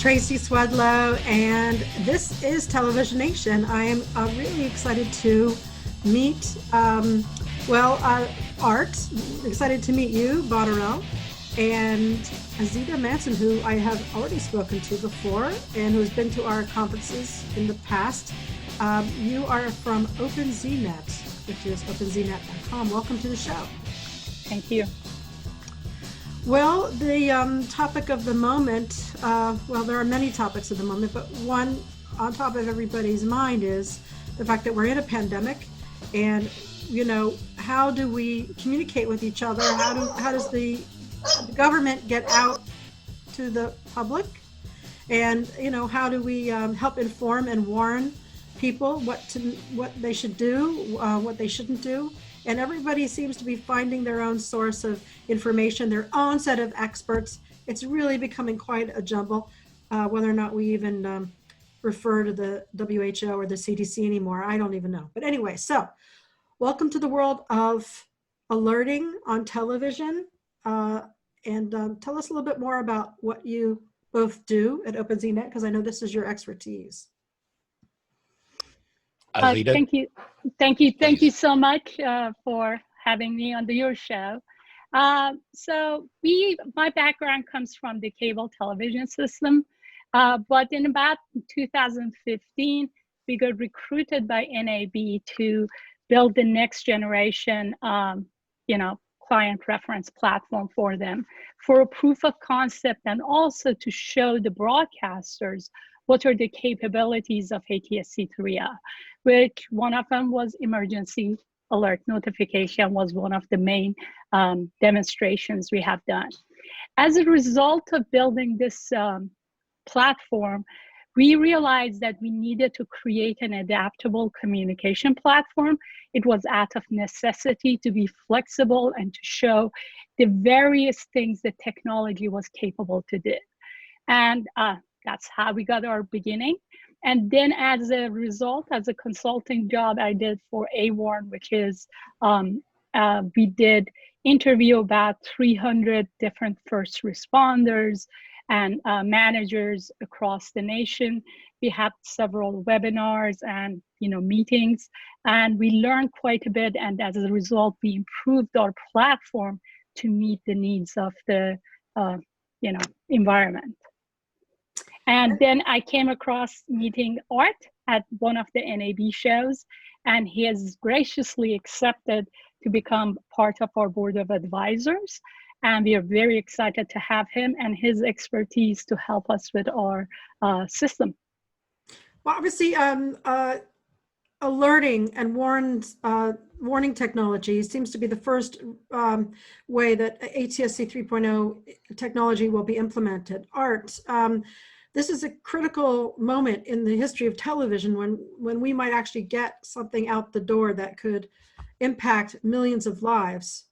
Tracy Swedlow, and this is Televisionation. I am really excited to meet, Art. Excited to meet you, Botterell, and Azita Manson, who I have already spoken to before and who has been to our conferences in the past. You are from OpenZNet, which is OpenZNet.com. Welcome to the show. Thank you. Well, the topic of the moment, there are many topics at the moment, but one on top of everybody's mind is the fact that we're in a pandemic, and, you know, how do we communicate with each other? How does the government get out to the public? And, you know, how do we help inform and warn people what they should do, what they shouldn't do? And everybody seems to be finding their own source of information, their own set of experts. It's really becoming quite a jumble, whether or not we even refer to the WHO or the CDC anymore. I don't even know. But anyway, so welcome to the world of alerting on television. And tell us a little bit more about what you both do at OpenZNet, because I know this is your expertise. Thank you so much for having me on your show. My background comes from the cable television system, but in about 2015, we got recruited by NAB to build the next generation, client reference platform for them, for a proof of concept, and also to show the broadcasters what are the capabilities of ATSC 3.0, which one of them was emergency alert notification, was one of the main demonstrations we have done. As a result of building this platform, we realized that we needed to create an adaptable communication platform. It was out of necessity to be flexible and to show the various things that technology was capable to do. And that's how we got our beginning. And then as a result, as a consulting job I did for AWARN, which is, we did interview about 300 different first responders and managers across the nation. We had several webinars and meetings, and we learned quite a bit. And as a result, we improved our platform to meet the needs of the environment. And then I came across meeting Art at one of the NAB shows, and he has graciously accepted to become part of our board of advisors. And we are very excited to have him and his expertise to help us with our system. Well, obviously, alerting and warning technology seems to be the first way that ATSC 3.0 technology will be implemented. Art, this is a critical moment in the history of television when we might actually get something out the door that could impact millions of lives.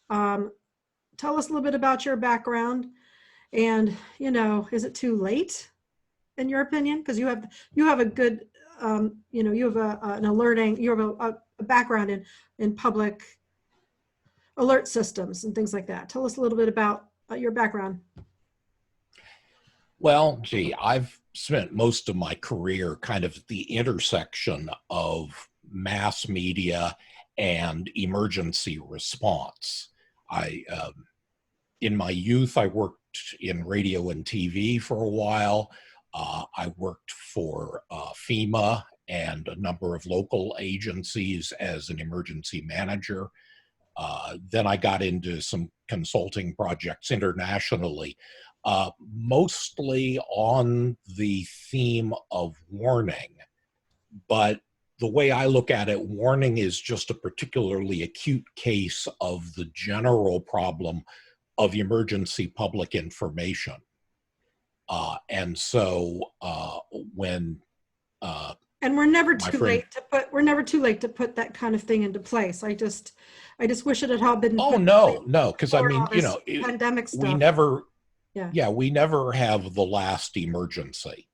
Tell us a little bit about your background, and is it too late, in your opinion? Because you have a good, you have an alerting, you have a background in public alert systems and things like that. Tell us a little bit about your background. Well, gee, I've spent most of my career kind of at the intersection of mass media and emergency response. In my youth, I worked in radio and TV for a while. I worked for FEMA and a number of local agencies as an emergency manager. Then I got into some consulting projects internationally. Mostly on the theme of warning, but the way I look at it, warning is just a particularly acute case of the general problem of emergency public information. And so when and we're never too late to put that kind of thing into place. I just wish it had all been. Oh no, because I mean, pandemic stuff. We never. Yeah, we never have the last emergency,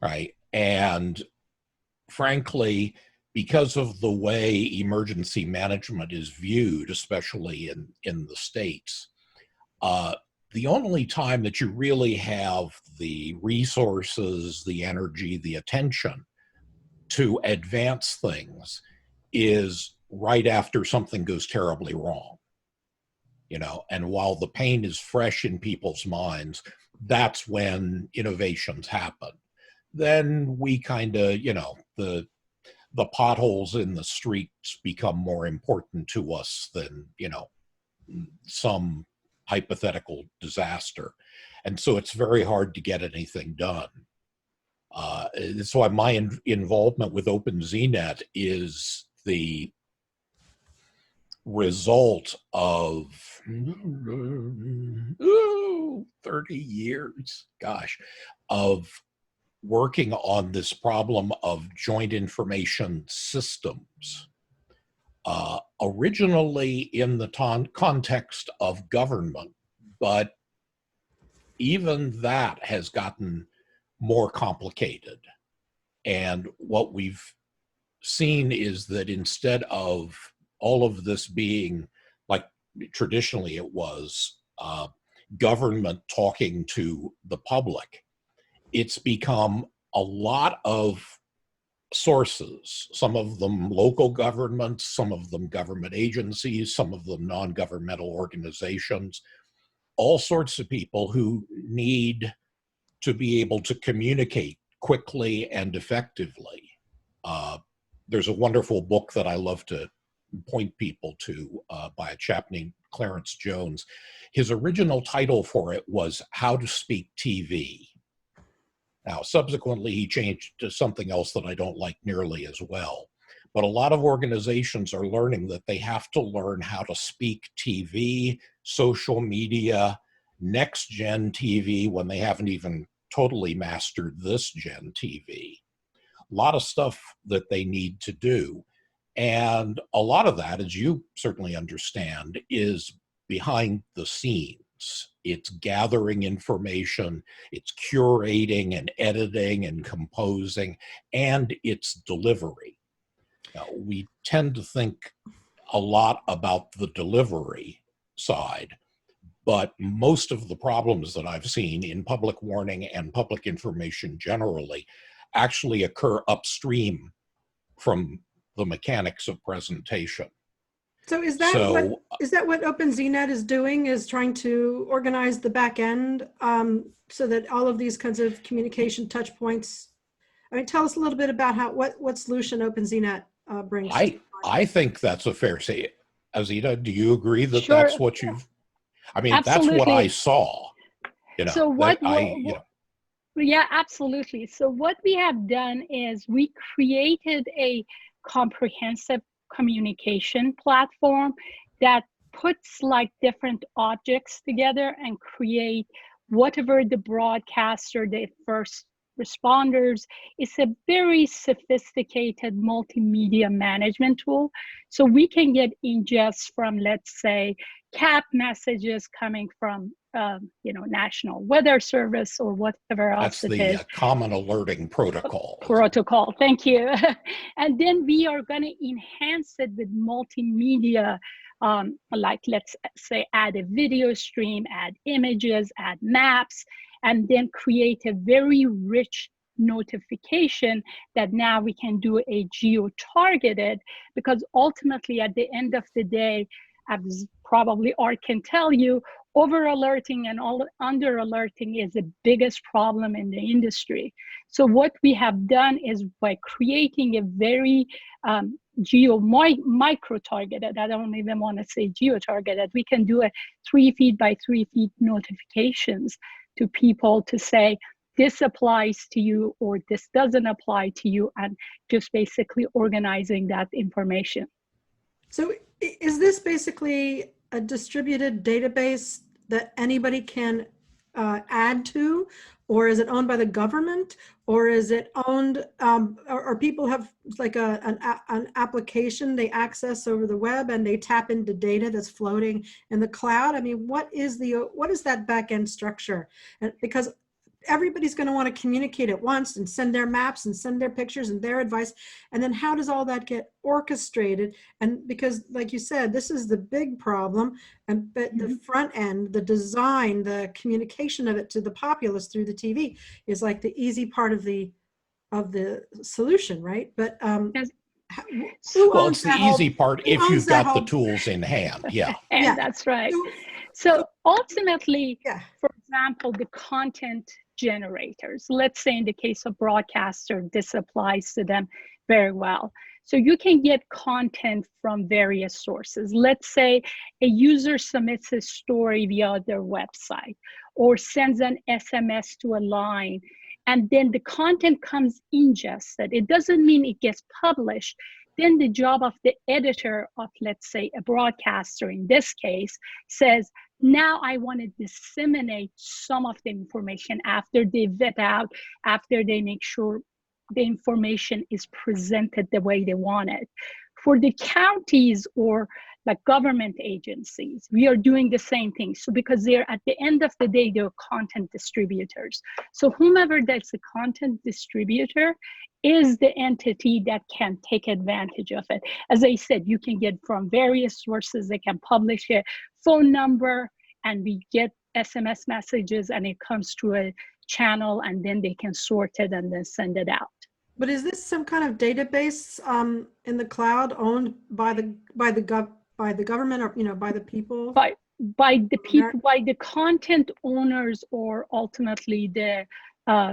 right? And frankly, because of the way emergency management is viewed, especially in the States, the only time that you really have the resources, the energy, the attention to advance things is right after something goes terribly wrong. You know, and while the pain is fresh in people's minds, that's when innovations happen. Then we kind of, you know, the potholes in the streets become more important to us than, you know, some hypothetical disaster. And so it's very hard to get anything done. That's why my involvement with OpenZNet is the result of 30 years, gosh, of working on this problem of joint information systems. Originally in the context of government, but even that has gotten more complicated. And what we've seen is that instead of all of this being like traditionally it was government talking to the public, it's become a lot of sources, some of them local governments, some of them government agencies, some of them non-governmental organizations, all sorts of people who need to be able to communicate quickly and effectively. There's a wonderful book that I love to point people to by a chap named Clarence Jones. His original title for it was How to Speak TV. Now, subsequently, he changed to something else that I don't like nearly as well. But a lot of organizations are learning that they have to learn how to speak TV, social media, next-gen TV when they haven't even totally mastered this gen TV. A lot of stuff that they need to do. And a lot of that, as you certainly understand, is behind the scenes. It's gathering information, it's curating and editing and composing, and it's delivery. Now, we tend to think a lot about the delivery side, but most of the problems that I've seen in public warning and public information generally actually occur upstream from the mechanics of presentation. So is that what OpenZNet is doing, is trying to organize the back end so that all of these kinds of communication touch points? I mean, tell us a little bit about what solution OpenZNet brings. I think that's a fair say. Azita, do you agree that Sure. That's what you've, I mean, Absolutely. That's what I saw. You know, so yeah, absolutely. So what we have done is we created a comprehensive communication platform that puts like different objects together and create whatever the broadcaster, the first responders. It's a very sophisticated multimedia management tool. So we can get ingest from, let's say, CAP messages coming from National Weather Service or whatever else it is. That's the Common Alerting Protocol. Thank you. And then we are going to enhance it with multimedia, like let's say add a video stream, add images, add maps, and then create a very rich notification that now we can do a geo-targeted, because ultimately at the end of the day, as probably Art can tell you, over alerting and under alerting is the biggest problem in the industry. So what we have done is by creating a very micro targeted, I don't even want to say geo targeted, we can do a 3 feet by 3 feet notifications to people to say, this applies to you or this doesn't apply to you, and just basically organizing that information. So is this basically a distributed database that anybody can add to, or is it owned by the government, or is it owned, or people have like an application they access over the web and they tap into data that's floating in the cloud? I mean, what is that back end structure? And because everybody's going to want to communicate at once and send their maps and send their pictures and their advice. And then how does all that get orchestrated? And because, like you said, this is the big problem. And but the front end, the design, the communication of it to the populace through the TV is like the easy part of the solution, right? But Yes. well, it's the easy part if you've got the tools in hand. Yeah. And Yeah. that's right. So ultimately, yeah. for example, the content generators, let's say in the case of broadcaster, this applies to them very well. So you can get content from various sources. Let's say a user submits a story via their website or sends an SMS to a line, and then the content comes ingested. It doesn't mean it gets published. Then the job of the editor of, let's say, a broadcaster in this case says, now I want to disseminate some of the information after they vet out, after they make sure the information is presented the way they want it. For the counties or like government agencies, we are doing the same thing. So because they're at the end of the day, they're content distributors. So whomever that's a content distributor is the entity that can take advantage of it. As I said, you can get from various sources. They can publish a phone number and we get SMS messages and it comes to a channel and then they can sort it and then send it out. But is this some kind of database in the cloud owned by the government, or by the people? By the people, by the content owners, or ultimately the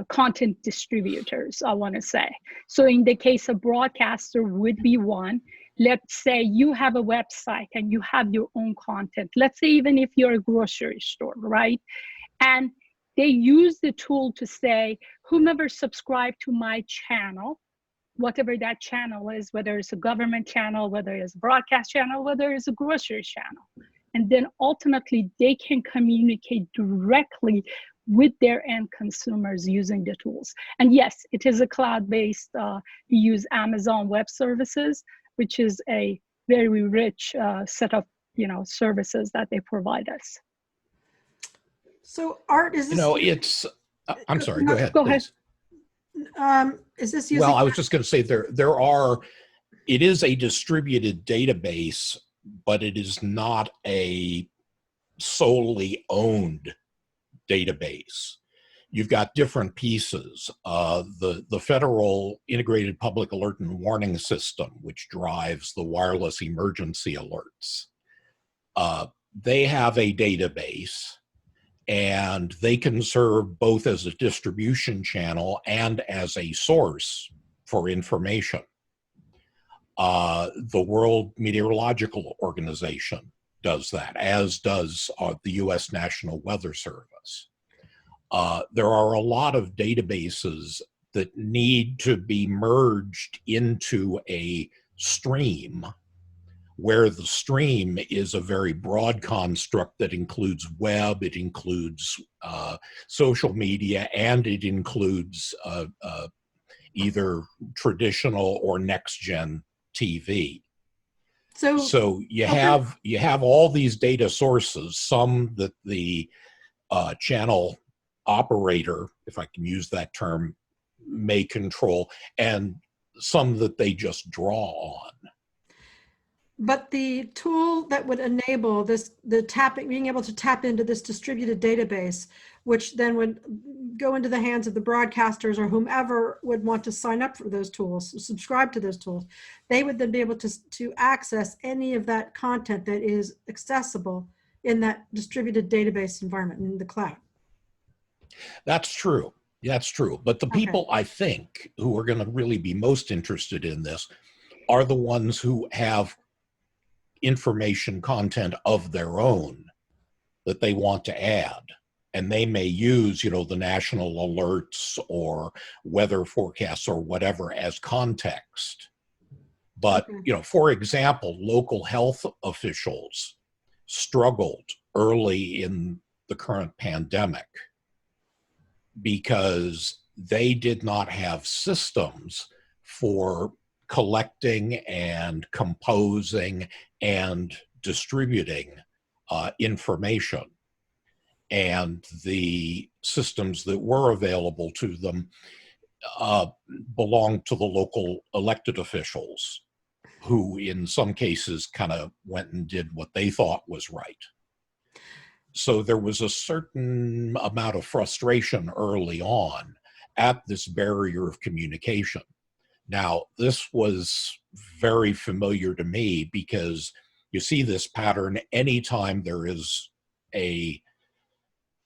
content distributors, I want to say. So in the case of broadcaster would be one. Let's say you have a website and you have your own content. Let's say even if you're a grocery store, right? And they use the tool to say, whomever subscribed to my channel, whatever that channel is, whether it's a government channel, whether it's a broadcast channel, whether it's a grocery channel. And then ultimately they can communicate directly with their end consumers using the tools. And yes, it is a cloud-based, we use Amazon Web Services, which is a very rich set of services that they provide us. So Art, is this? It's, I'm sorry, go ahead. Go ahead. Is this using? Well, I was just going to say it is a distributed database, but it is not a solely owned database. You've got different pieces. The Federal Integrated Public Alert and Warning System, which drives the wireless emergency alerts. They have a database, and they can serve both as a distribution channel and as a source for information. The World Meteorological Organization does that, as does the U.S. National Weather Service. There are a lot of databases that need to be merged into a stream, where the stream is a very broad construct that includes web, it includes social media, and it includes either traditional or next-gen TV. So you have all these data sources, some that the channel operator, if I can use that term, may control, and some that they just draw on. But the tool that would enable this, being able to tap into this distributed database, which then would go into the hands of the broadcasters or whomever would want to sign up for those tools, subscribe to those tools, they would then be able to access any of that content that is accessible in that distributed database environment in the cloud. That's true. That's true. But the people, I think, who are going to really be most interested in this are the ones who have information content of their own that they want to add. And they may use, the national alerts or weather forecasts or whatever as context. But, for example, local health officials struggled early in the current pandemic because they did not have systems for collecting and composing and distributing information. and the systems that were available to them belonged to the local elected officials, who in some cases kind of went and did what they thought was right. So there was a certain amount of frustration early on at this barrier of communication. Now, this was very familiar to me because you see this pattern anytime there is an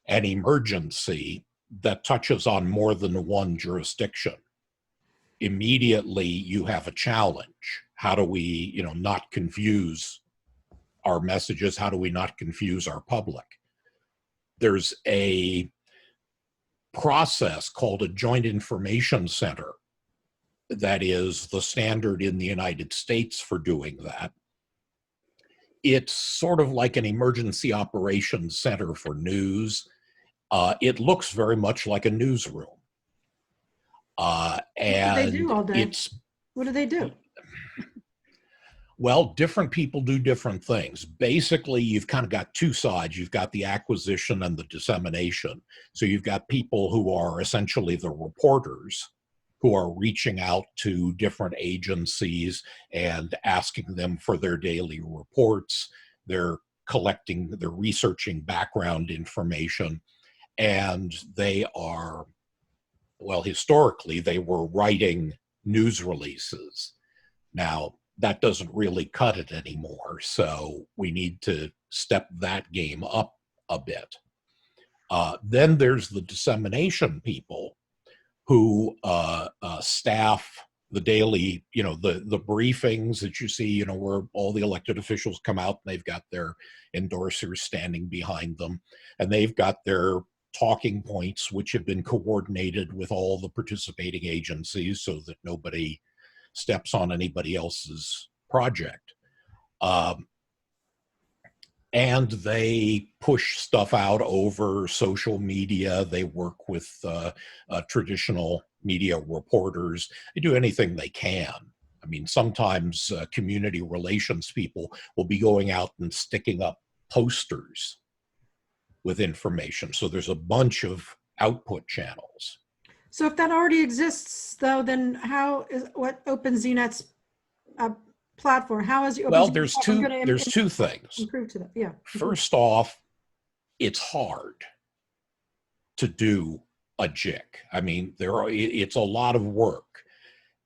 emergency that touches on more than one jurisdiction. Immediately you have a challenge. How do we, not confuse our messages? How do we not confuse our public? There's a process called a Joint Information Center that is the standard in the United States for doing that. It's sort of like an emergency operations center for news. It looks very much like a newsroom. What do they do all day? What do they do? Well, different people do different things. Basically, you've kind of got two sides. You've got the acquisition and the dissemination. So you've got people who are essentially the reporters, who are reaching out to different agencies and asking them for their daily reports. They're researching background information, and they are, well, historically, they were writing news releases. Now, that doesn't really cut it anymore, so we need to step that game up a bit. Then there's the dissemination people who staff the daily, the briefings that you see, where all the elected officials come out and they've got their endorsers standing behind them, and they've got their talking points, which have been coordinated with all the participating agencies so that nobody steps on anybody else's project. And they push stuff out over social media. They work with traditional media reporters. They do anything they can. I mean, sometimes community relations people will be going out and sticking up posters with information. So there's a bunch of output channels. So if that already exists, though, then what OpenZNet's platform, how is the Well, there's two things. Improve to that, yeah. First off, it's hard to do a JIC. I mean, it's a lot of work,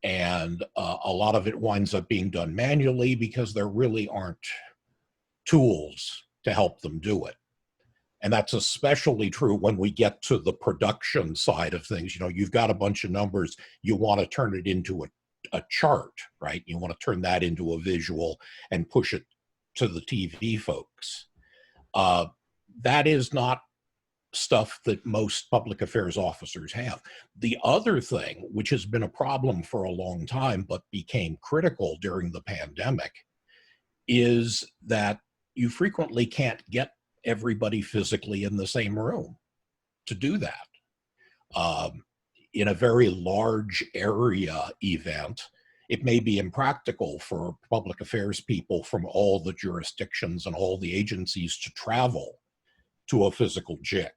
and a lot of it winds up being done manually because there really aren't tools to help them do it. And that's especially true when we get to the production side of things. You've got a bunch of numbers, you want to turn it into a chart, right? You want to turn that into a visual and push it to the TV folks. That is not stuff that most public affairs officers have. The other thing, which has been a problem for a long time, but became critical during the pandemic, is that you frequently can't get everybody physically in the same room to do that. In a very large area event, it may be impractical for public affairs people from all the jurisdictions and all the agencies to travel to a physical JIC.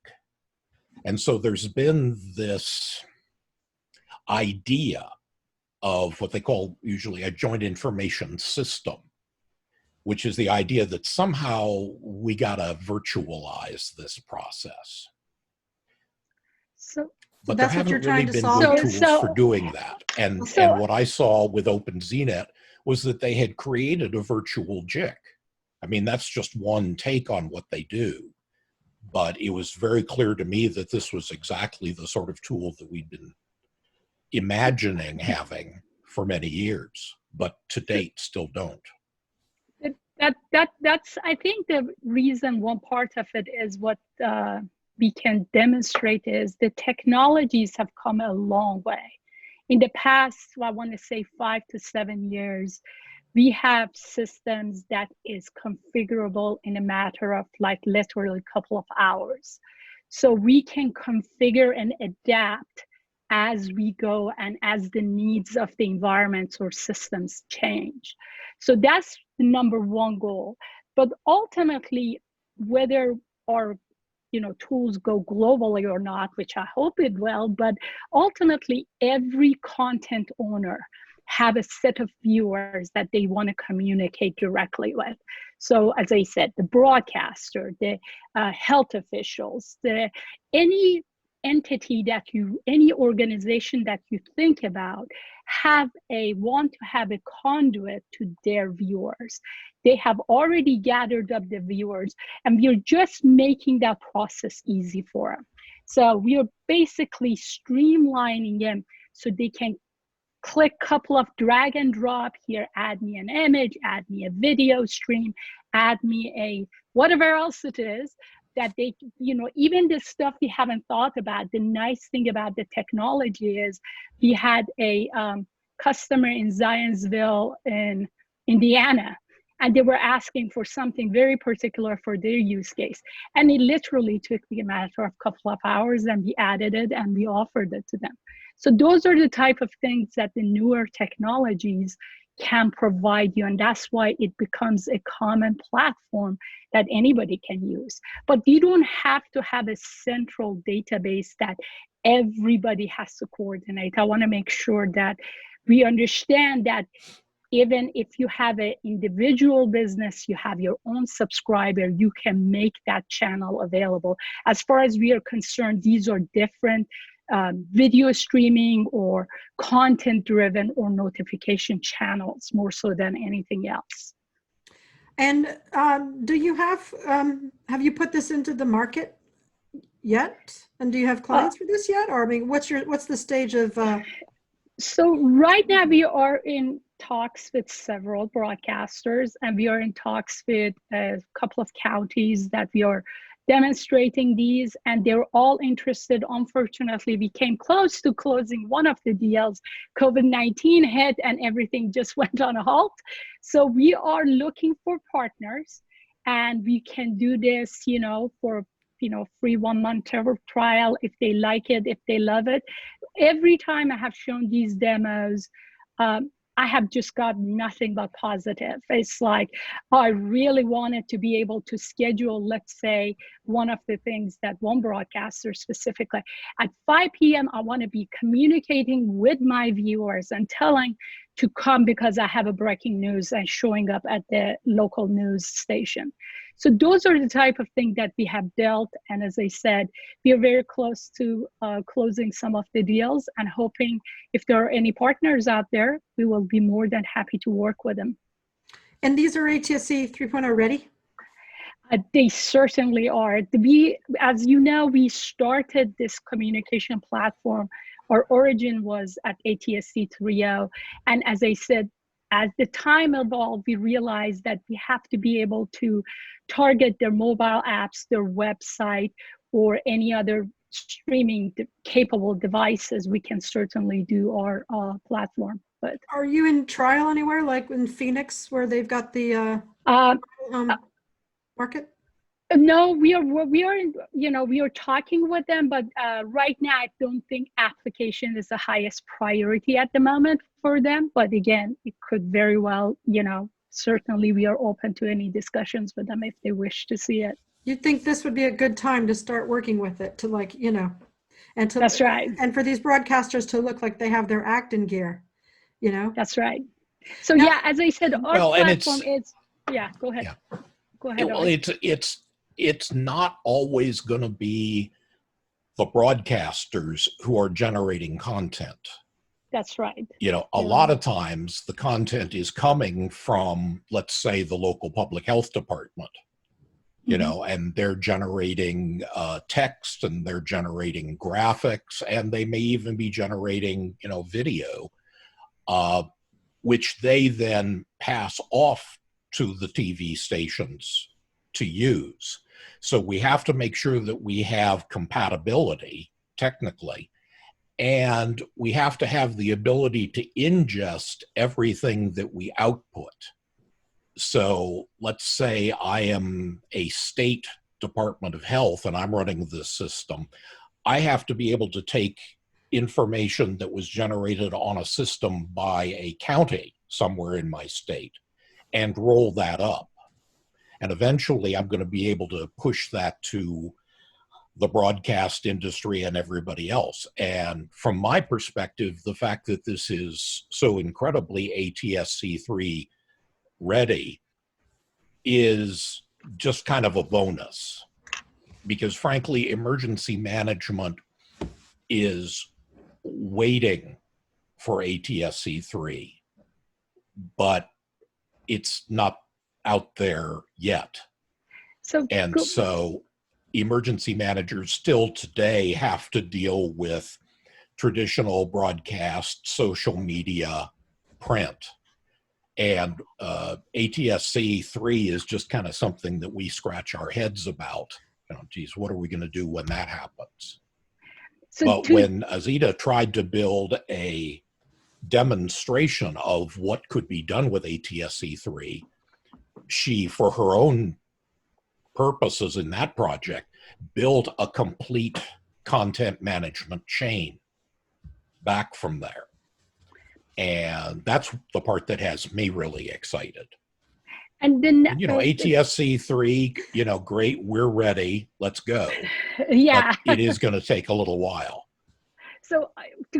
And so there's been this idea of what they call usually a joint information system, which is the idea that somehow we gotta virtualize this process. But there haven't really been good tools for doing that. And what I saw with OpenZNet was that they had created a virtual JIC. I mean, that's just one take on what they do. But it was very clear to me that this was exactly the sort of tool that we'd been imagining having for many years, but to date still don't. That's I think the reason, one part of it is what we can demonstrate is the technologies have come a long way. In the past, I want to say 5 to 7 years, we have systems that is configurable in a matter of like literally a couple of hours. So we can configure and adapt as we go and as the needs of the environments or systems change. So that's the number one goal. But ultimately, whether our tools go globally or not, which I hope it will, but ultimately every content owner have a set of viewers that they want to communicate directly with. So as I said, the broadcaster, the health officials, any entity any organization that you think about want to have a conduit to their viewers. They have already gathered up the viewers, and we're just making that process easy for them. So we are basically streamlining them so they can click a couple of drag and drop here, add me an image, add me a video stream, add me a whatever else it is that they, even the stuff we haven't thought about. The nice thing about the technology is we had a customer in Zionsville in Indiana, and they were asking for something very particular for their use case. And it literally took me a matter of a couple of hours, and we added it and we offered it to them. So those are the type of things that the newer technologies can provide you. And that's why it becomes a common platform that anybody can use. But you don't have to have a central database that everybody has to coordinate. I want to make sure that we understand that even if you have an individual business, you have your own subscriber, you can make that channel available. As far as we are concerned, these are different video streaming or content driven or notification channels more so than anything else. And do you have you put this into the market yet? And do you have clients for this yet? Or I mean, what's the stage of? So right now we are in talks with several broadcasters, and we are in talks with a couple of counties that we are demonstrating these, and they're all interested. Unfortunately, we came close to closing one of the deals. COVID-19 hit and everything just went on a halt. So we are looking for partners, and we can do this, for free 1 month trial if they like it, if they love it. Every time I have shown these demos, I have just got nothing but positive. It's like, I really wanted to be able to schedule, let's say, one of the things that one broadcaster specifically, at 5 p.m., I want to be communicating with my viewers and telling to come because I have a breaking news and showing up at the local news station. So those are the type of things that we have built. And as I said, we are very close to closing some of the deals, and hoping if there are any partners out there, we will be more than happy to work with them. And these are ATSC 3.0 ready? They certainly are. As you know, we started this communication platform. Our origin was at ATSC 3.0. And as I said, as the time evolved, we realized that we have to be able to target their mobile apps, their website, or any other streaming capable devices. We can certainly do our platform. But are you in trial anywhere, like in Phoenix, where they've got the market? No, we are talking with them, but right now I don't think application is the highest priority at the moment for them. But again, it could very well, certainly we are open to any discussions with them if they wish to see it. You'd think this would be a good time to start working with it, to and to. That's right. And for these broadcasters to look like they have their act in gear, That's right. So now, yeah, as I said, our platform is, go ahead. Yeah. Go ahead. Well, it's not always going to be the broadcasters who are generating content. That's right. A lot of times the content is coming from, let's say, the local public health department, and they're generating text, and they're generating graphics, and they may even be generating, video, which they then pass off to the TV stations to use. So we have to make sure that we have compatibility technically, and we have to have the ability to ingest everything that we output. So let's say I am a state Department of Health and I'm running this system. I have to be able to take information that was generated on a system by a county somewhere in my state and roll that up. And eventually I'm going to be able to push that to the broadcast industry and everybody else. And from my perspective, the fact that this is so incredibly ATSC3 ready is just kind of a bonus, because frankly, emergency management is waiting for ATSC3, but it's not out there yet. So emergency managers still today have to deal with traditional broadcast, social media, print. And ATSC3 is just kind of something that we scratch our heads about. You know, geez, what are we going to do when that happens? But when Azita tried to build a demonstration of what could be done with ATSC3, she, for her own purposes in that project, built a complete content management chain back from there. And that's the part that has me really excited. And then, you know, ATSC3, you know, great, we're ready, let's go. Yeah. But it is going to take a little while. So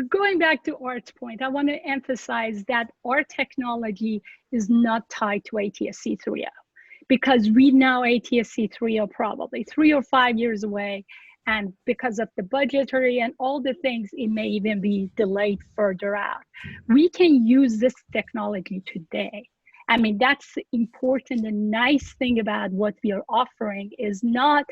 going back to Art's point, I want to emphasize that our technology is not tied to ATSC 3.0, because we know ATSC 3.0 probably 3 or 5 years away. And because of the budgetary and all the things, it may even be delayed further out. We can use this technology today. I mean, that's important. The nice thing about what we are offering is not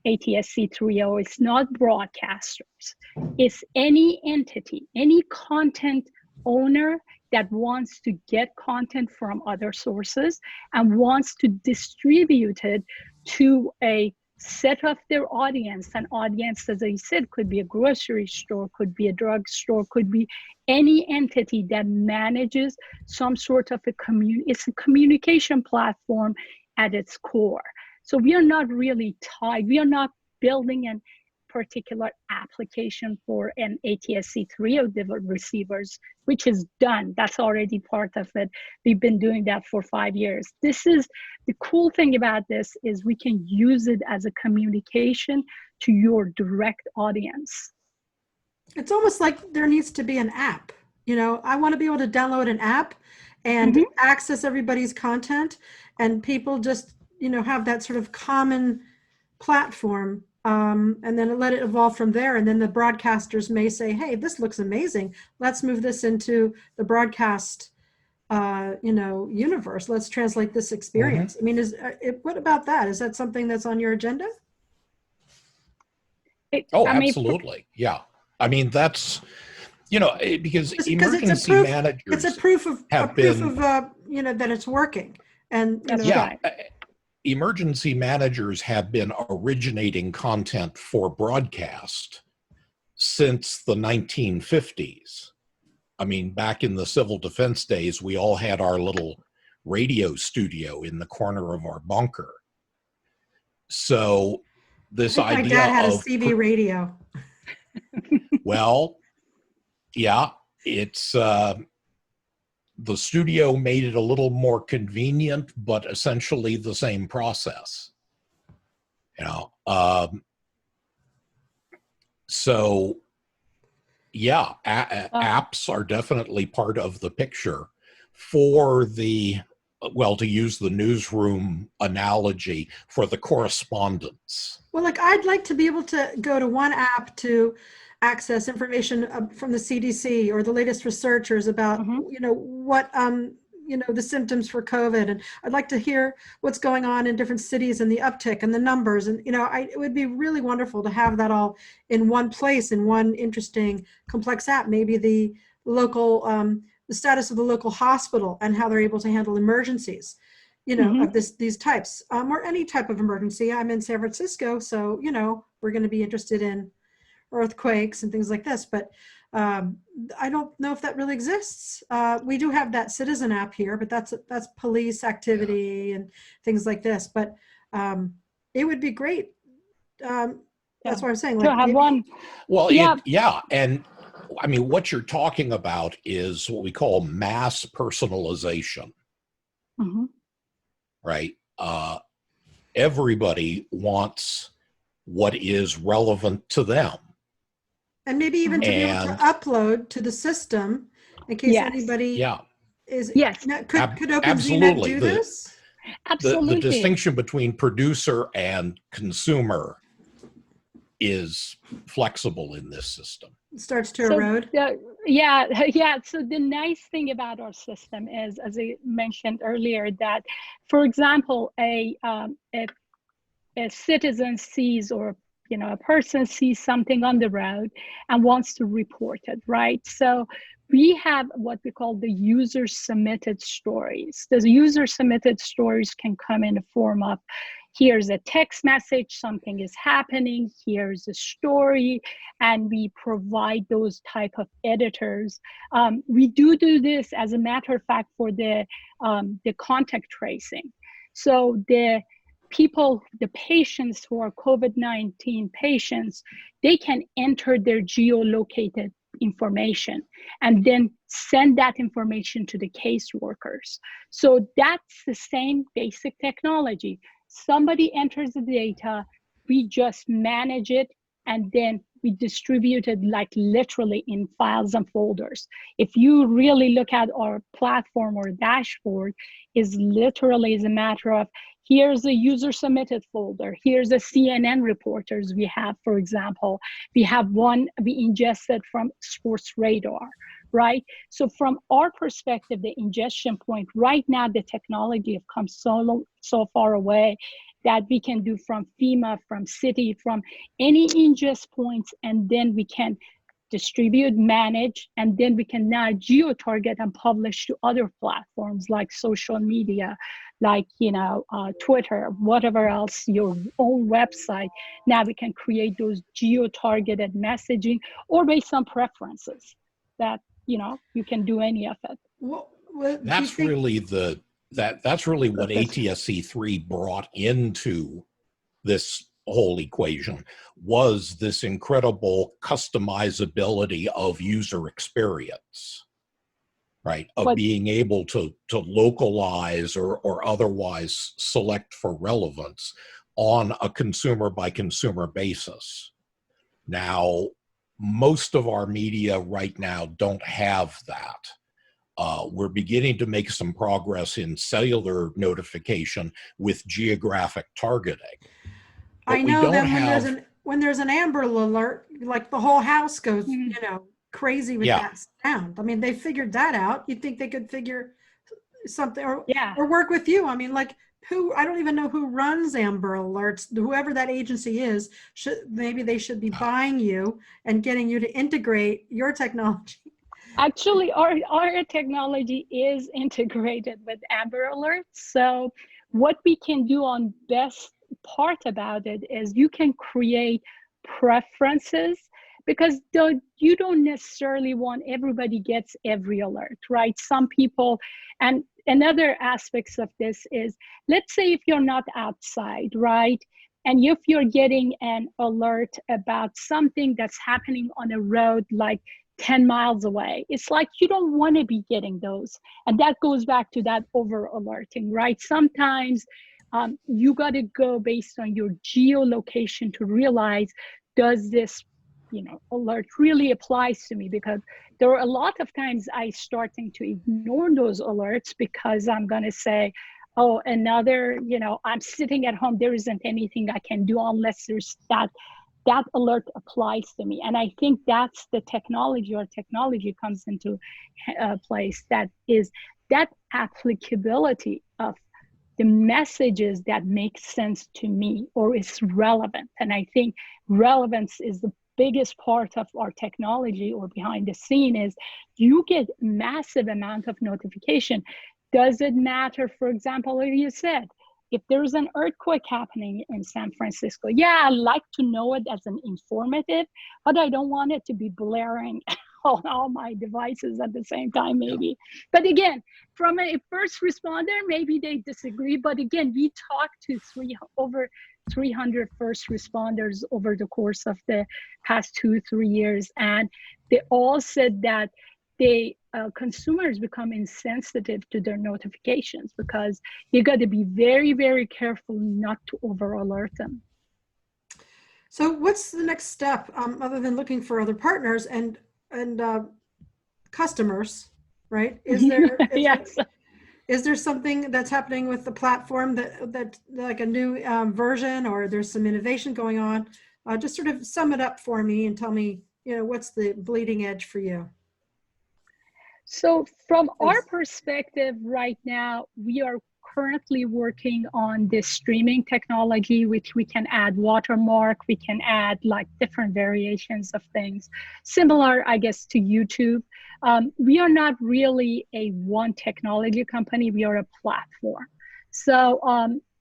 ATSC 3.0, it's not broadcasters. It's any entity, any content owner that wants to get content from other sources and wants to distribute it to a set of their audience. An audience, as I said, could be a grocery store, could be a drugstore, could be any entity that manages some sort of it's a communication platform at its core. So we are not really tied. We are not building a particular application for an ATSC 3.0 receivers, which is done. That's already part of it. We've been doing that for 5 years. This is the cool thing about this, is we can use it as a communication to your direct audience. It's almost like there needs to be an app. You know, I want to be able to download an app and access everybody's content, and people just, you know, have that sort of common platform, and then let it evolve from there. And then the broadcasters may say, hey, this looks amazing. Let's move this into the broadcast, you know, universe. Let's translate this experience. I mean, what about that? Is that something that's on your agenda? Absolutely. Yeah. I mean, that's, you know, because emergency managers it's a proof of you know, that it's working. And you know, yeah, emergency managers have been originating content for broadcast since the 1950s. I mean, back in the civil defense days, we all had our little radio studio in the corner of our bunker. So this idea my dad had a CB radio. Well, yeah, it's the studio made it a little more convenient, but essentially the same process. You know, so yeah, apps are definitely part of the picture for the, well, to use the newsroom analogy, for the correspondence. Well, like, I'd like to be able to go to one app to access information from the CDC or the latest researchers about, you know, what, you know, the symptoms for COVID. And I'd like to hear what's going on in different cities and the uptick and the numbers. And, you know, it would be really wonderful to have that all in one place, in one interesting, complex app. Maybe the local, the status of the local hospital and how they're able to handle emergencies, you know, of these types, or any type of emergency. I'm in San Francisco, so, you know, we're going to be interested in earthquakes and things like this, but I don't know if that really exists. We do have that citizen app here, but that's police activity and things like this. But it would be great. That's what I'm saying. To have one. Well, and I mean, what you're talking about is what we call mass personalization, right? Everybody wants what is relevant to them. And maybe even to be able to upload to the system in case anybody is. Yes. Now, could OpenZNet Absolutely. do this? Absolutely. The distinction between producer and consumer is flexible in this system. It starts to erode. Yeah. So the nice thing about our system is, as I mentioned earlier, that, for example, if a citizen sees, or a person sees something on the road and wants to report it, right? So we have what we call the user submitted stories. The user submitted stories can come in the form of, here's a text message, something is happening, here's a story, and we provide those type of editors. We do this, as a matter of fact, for the contact tracing. So the patients who are COVID-19 patients, they can enter their geolocated information and then send that information to the caseworkers. So that's the same basic technology. Somebody enters the data, we just manage it, and then we distribute it like literally in files and folders. If you really look at our platform or dashboard, is literally is a matter of, here's a user submitted folder, here's a CNN reporters we have, for example. We have one we ingested from Sports Radar, right? So from our perspective, the ingestion point, right now the technology have come so far away that we can do from FEMA, from city, from any ingest points, and then we can distribute, manage, and then we can now geo-target and publish to other platforms like social media, like Twitter, whatever else, your own website. Now we can create those geo-targeted messaging, or based on preferences that you can do any of it. That's really that's really what ATSC 3 brought into this whole equation, was this incredible customizability of user experience, right? Of being able to localize or otherwise select for relevance on a consumer by consumer basis. Now, most of our media right now don't have that. We're beginning to make some progress in cellular notification with geographic targeting. I know that when there's an Amber Alert, like the whole house goes, crazy with that sound. I mean, they figured that out. You'd think they could figure something or work with you. I mean, like I don't even know who runs Amber Alerts. Whoever that agency is, maybe they should be buying you and getting you to integrate your technology. Actually, our technology is integrated with Amber Alerts. So what we can do on best part about it is you can create preferences, because you don't necessarily want everybody gets every alert, right? Some people, and another aspects of this is, let's say if you're not outside, right? And if you're getting an alert about something that's happening on a road like 10 miles away, it's like you don't want to be getting those. And that goes back to that over alerting, right? Sometimes you got to go based on your geolocation to realize, does this alert really applies to me? Because there are a lot of times I starting to ignore those alerts because I'm going to say, oh, another, I'm sitting at home, there isn't anything I can do unless there's that alert applies to me. And I think that's the technology, or technology comes into place, that is that applicability of the messages that make sense to me or is relevant. And I think relevance is the biggest part of our technology, or behind the scene, is you get massive amount of notification. Does it matter, for example, like you said, if there's an earthquake happening in San Francisco, I like to know it as an informative, but I don't want it to be blaring on all my devices at the same time, maybe. But again, from a first responder, maybe they disagree. But again, we talked to over 300 first responders over the course of the past 2-3 years. And they all said that consumers become insensitive to their notifications because you got to be very, very careful not to over alert them. So what's the next step, other than looking for other partners and customers, right? Yes. Is there something that's happening with the platform that like a new version, or there's some innovation going on? Just sort of sum it up for me and tell me, what's the bleeding edge for you? So from our perspective right now, we are currently working on this streaming technology, which we can add watermark, we can add like different variations of things, similar, I guess, to YouTube. We are not really a one technology company, we are a platform. So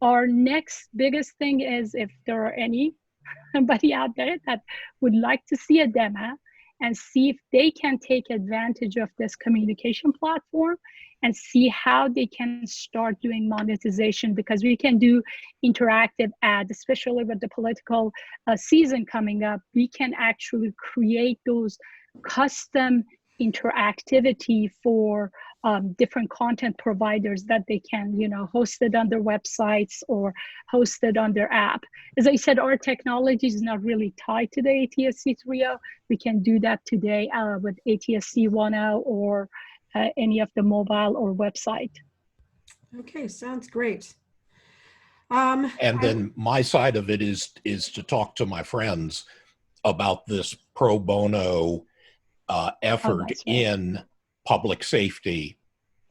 our next biggest thing is, if there are anybody out there that would like to see a demo and see if they can take advantage of this communication platform and see how they can start doing monetization, because we can do interactive ads, especially with the political season coming up. We can actually create those custom interactivity for different content providers that they can, host it on their websites or host it on their app. As I said, our technology is not really tied to the ATSC 3.0. We can do that today with ATSC 1.0 or any of the mobile or website. Okay, sounds great. And then my side of it is to talk to my friends about this pro bono effort in public safety,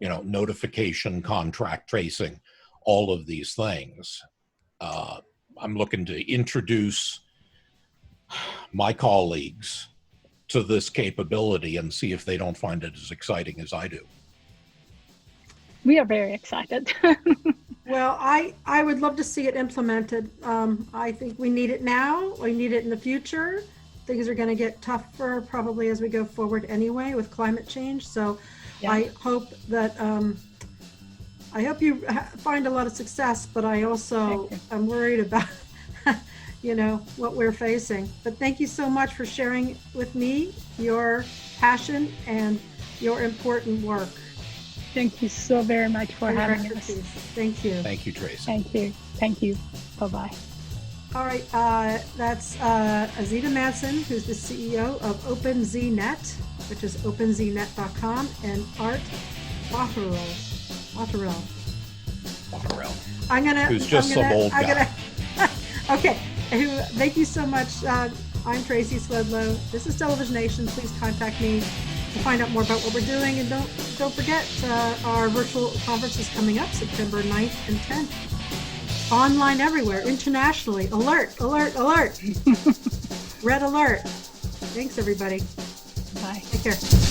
notification, contract tracing, all of these things. I'm looking to introduce my colleagues to this capability and see if they don't find it as exciting as I do. We are very excited. Well, I would love to see it implemented. I think we need it now. We need it in the future. Things are going to get tougher probably as we go forward anyway with climate change. So yeah. I hope that I hope you find a lot of success, but I also am worried about what we're facing. But thank you so much for sharing with me your passion and your important work. Thank you so very much for having us. Thank you. Thank you, Tracy. Thank you. Thank you. Bye-bye. All right, that's Azita Manson, who's the CEO of OpenZNet, which is OpenZNet.com, and Art Botterell. Who's just some old guy. Okay, thank you so much. I'm Tracy Swedlow. This is Televisionation. Please contact me to find out more about what we're doing, and don't forget our virtual conference is coming up September 9th and 10th. Online everywhere, internationally. Alert, alert, alert. Red alert. Thanks, everybody. Bye. Take care.